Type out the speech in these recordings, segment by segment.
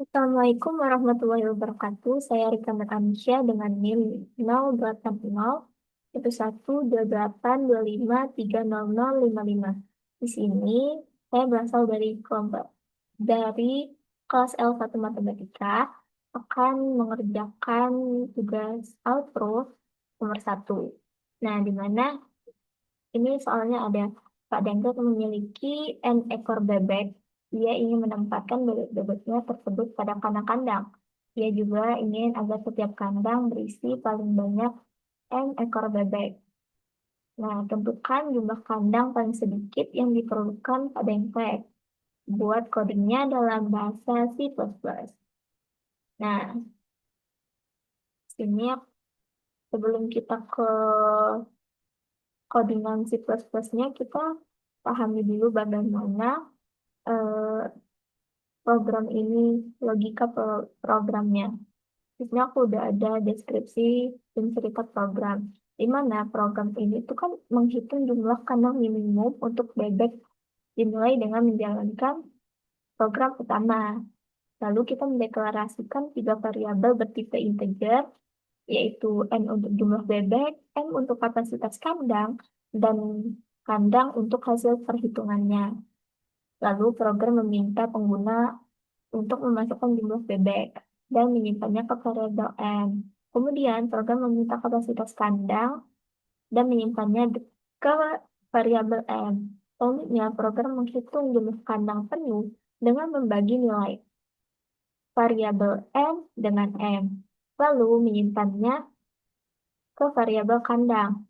Assalamualaikum warahmatullahi wabarakatuh. Saya Rika Anisya dengan NIM 0802828253055. Di sini saya berasal dari kelompok dari kelas L1 Matematika akan mengerjakan tugas outro nomor 1. Nah, di mana ini soalnya ada Pak Dengkot memiliki N ekor bebek. Dia ingin menempatkan bebek-bebeknya tersebut pada kandang-kandang. Dia juga ingin agar setiap kandang berisi paling banyak N ekor bebek. Nah, tentukan jumlah kandang paling sedikit yang diperlukan Pak Dengkot. Buat codingnya dalam bahasa C++. Nah, sini sebelum kita ke codingan C++-nya, kita pahami dulu bagaimana eh, program ini, logika programnya. Di sini aku udah ada deskripsi dan cerita program. Di mana program ini tuh kan menghitung jumlah kandang minimum untuk bebek dimulai dengan menjalankan program utama. Lalu kita mendeklarasikan 3 variabel bertipe integer, yaitu N untuk jumlah bebek, M untuk kapasitas kandang, dan kandang untuk hasil perhitungannya. Lalu program meminta pengguna untuk memasukkan jumlah bebek dan menyimpannya ke variabel n. Kemudian program meminta kapasitas kandang dan menyimpannya ke variabel n. Selanjutnya program menghitung jumlah kandang penuh dengan membagi nilai variabel n dengan m. Lalu menyimpannya ke variabel kandang.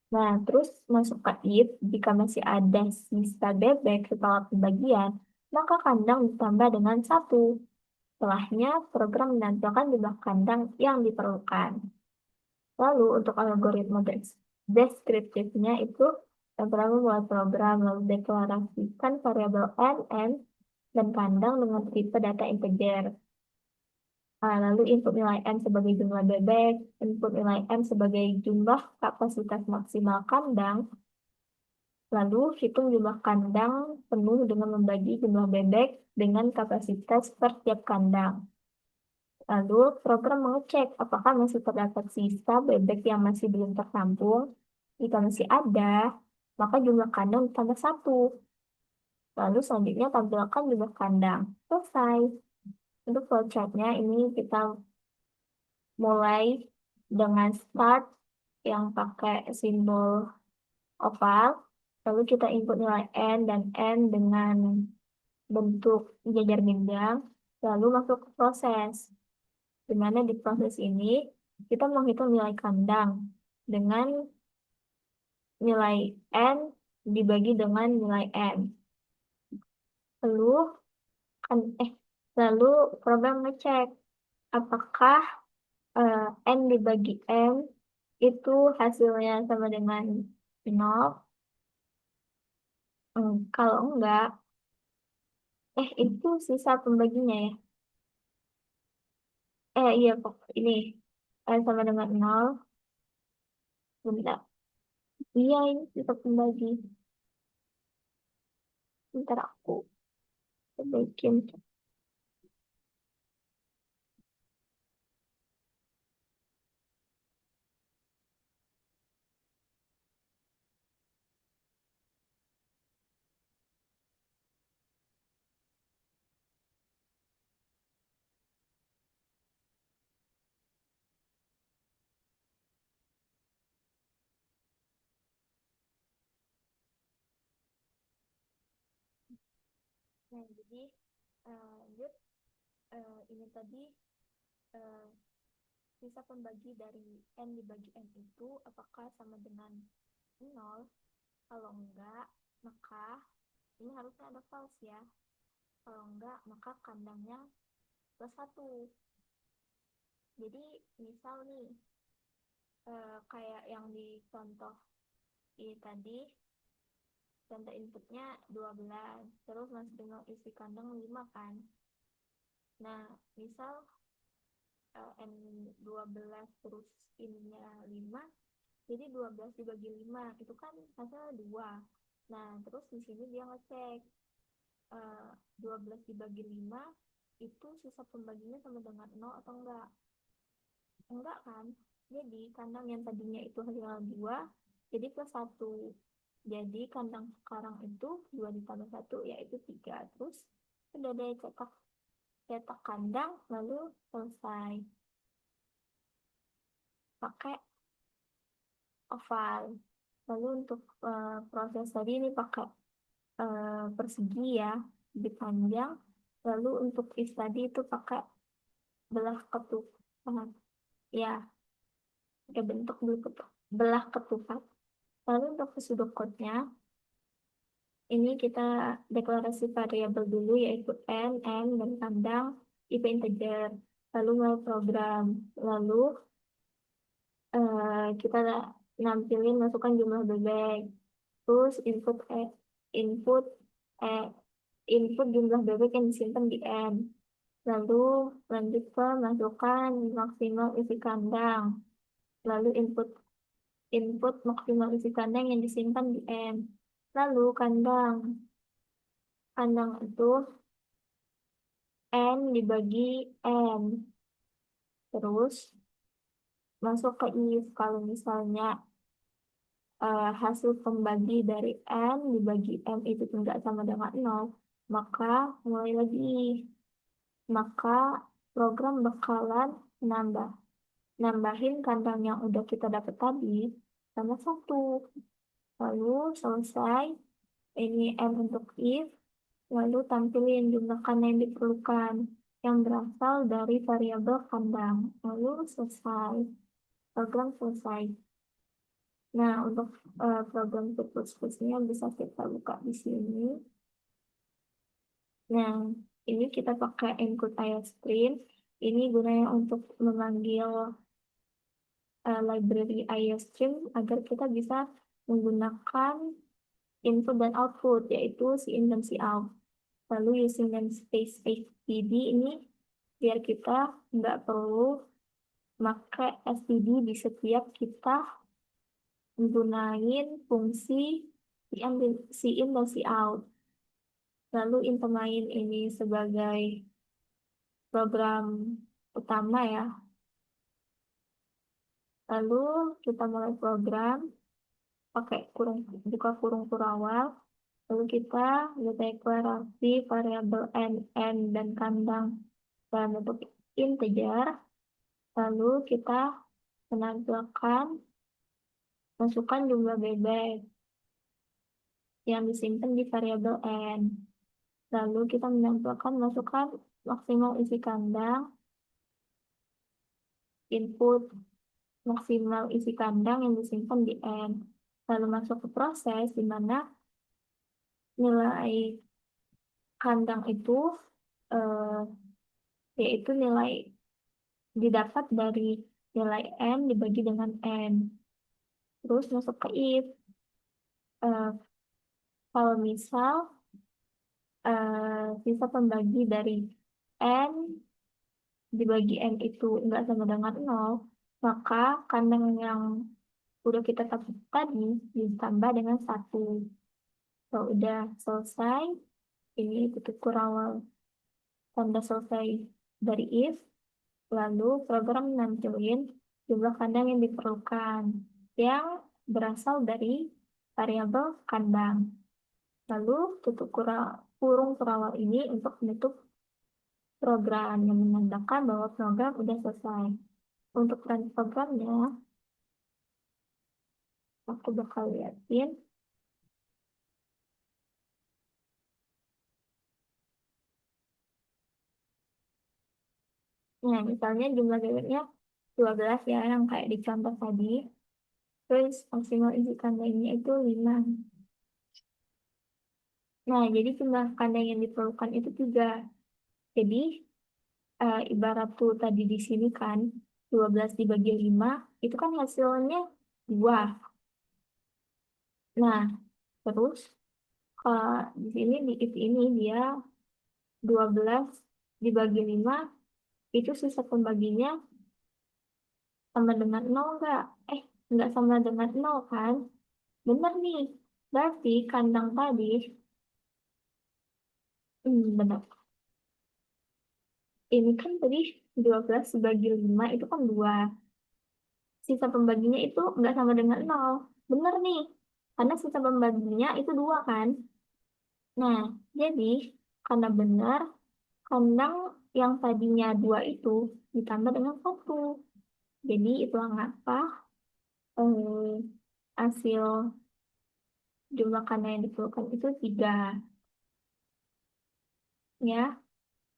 Nah, terus masuk ke if, jika masih ada sisa bebek setelah pembagian, maka kandang ditambah dengan 1. Setelahnya, program menampilkan jumlah kandang yang diperlukan. Lalu, untuk algoritma deskriptifnya itu, yang pertama membuat program, lalu deklarasikan variabel n, dan kandang dengan tipe data integer. Lalu input nilai n sebagai jumlah bebek, input nilai m sebagai jumlah kapasitas maksimal kandang, lalu hitung jumlah kandang penuh dengan membagi jumlah bebek dengan kapasitas per tiap kandang. Lalu program mengecek apakah masih terdapat sisa bebek yang masih belum tertampung. Jika masih ada, maka jumlah kandang ditambah 1. Lalu selanjutnya tampilkan jumlah kandang. Selesai. Untuk flowchartnya ini kita mulai dengan start yang pakai simbol oval. Lalu kita input nilai n dan n dengan bentuk jajar bintang. Lalu masuk ke proses. Di mana di proses ini kita menghitung nilai kandang dengan nilai n dibagi dengan nilai n. Lalu kan lalu program ngecek apakah eh, n dibagi n itu hasilnya sama dengan 0. Kalau enggak, itu sisa pembaginya ya. Iya, ini sama dengan 0. Bentar. Iya, ini sisa pembagi. Bentar aku perbaikin. Nah, jadi lanjut. Ini tadi eh, sisa pembagi dari n dibagi n itu apakah sama dengan 0? Kalau enggak, maka ini harusnya ada false ya. Kalau enggak, maka kandangnya plus 1. Jadi misal nih, kayak yang di contoh ini tadi, contoh inputnya 12, terus masih dengan isi kandang 5 kan. Nah, misal N12 terus ininya 5, jadi 12 dibagi 5 itu kan hasilnya 2. Nah, terus di sini dia ngecek 12 dibagi 5 itu sisa pembaginya sama dengan nol atau enggak? Enggak kan? Jadi kandang yang tadinya itu hanya 2, jadi plus 1. Jadi kandang sekarang itu 2 ditambah 1 yaitu 3. Terus udah deh cetak cetak kandang lalu selesai. Pakai oval. Lalu untuk proses tadi ini pakai persegi ya, dipanjang. Lalu untuk is tadi itu pakai belah ketupat. Ya, pakai bentuk belah ketupat. Lalu untuk sudokotnya, ini kita deklarasi variabel dulu yaitu n, dan kandang IP integer. Lalu mulai program. Lalu kita nampilin masukkan jumlah bebek. Terus input eh, input jumlah bebek yang disimpan di n. Lalu lanjut ke masukkan maksimal isi kandang. Lalu input input maksimal isi kandang yang disimpan di n. Lalu kandang. Kandang itu n dibagi n. Terus masuk ke if. Kalau misalnya hasil pembagi dari n dibagi n itu tidak sama dengan 0, maka mulai lagi. Maka program bakalan nambahin kandang yang udah kita dapat tadi sama 1. Lalu selesai. Ini n untuk if. Lalu tampilin jumlah kandang yang diperlukan yang berasal dari variabel kandang. Lalu selesai. Program selesai. Nah, untuk program C++-nya bisa kita buka di sini. Nah, ini kita pakai include iostream. Ini gunanya untuk memanggil library iostream agar kita bisa menggunakan input dan output, yaitu si in dan si out. Lalu using namespace std ini biar kita nggak perlu pakai std di setiap kita menggunakan fungsi si in dan si out. Lalu intemain ini sebagai program utama ya. Lalu kita mulai program pakai buka kurung kurawal. Lalu kita deklarasi variabel n dan kandang dalam bentuk integer. Lalu kita menampilkan masukkan jumlah bebek yang disimpan di variabel n. Lalu kita menampilkan masukkan maksimal isi kandang, input maksimal isi kandang yang disimpan di n. Lalu masuk ke proses di mana nilai kandang itu eh, yaitu nilai didapat dari nilai n dibagi dengan n. Terus masuk ke if. Eh, Kalau misal sisa pembagi dari n dibagi n itu enggak sama dengan 0, maka kandang yang udah kita dapat tadi ditambah dengan 1. Kalau udah selesai, ini titik kurawal tanda selesai dari if, lalu program nampilin jumlah kandang yang diperlukan yang berasal dari variabel kandang. Lalu tutup kurung kurawal ini untuk menutup program yang menandakan bahwa program udah selesai. Untuk run programnya, aku bakal liatin. Nah, misalnya jumlah bebeknya 12 ya, yang kayak di contoh tadi. Terus maksimal isi kandangnya itu 5. Nah, jadi jumlah kandang yang diperlukan itu 3. Jadi, ibarat tuh tadi di sini kan, 12 dibagi 5, itu kan hasilnya 2. Nah, terus di sini di if ini dia 12 dibagi 5, itu sisa pembaginya sama dengan 0 enggak? Enggak sama dengan 0 kan? Bener nih. Berarti kandang tadi, benar. ini kan tadi 12 dibagi 5 itu kan 2. Sisa pembaginya itu nggak sama dengan 0. Bener nih, karena sisa pembaginya itu 2 kan. Nah, jadi karena benar, kandang yang tadinya 2 itu ditambah dengan 1. Jadi itulah mengapa hasil jumlah kandang yang diperlukan itu 3. Ya,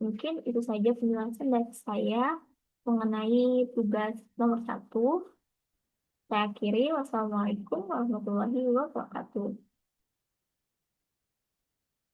mungkin itu saja penjelasan dari saya mengenai tugas nomor 1. Saya akhiri. Wassalamualaikum warahmatullahi wabarakatuh.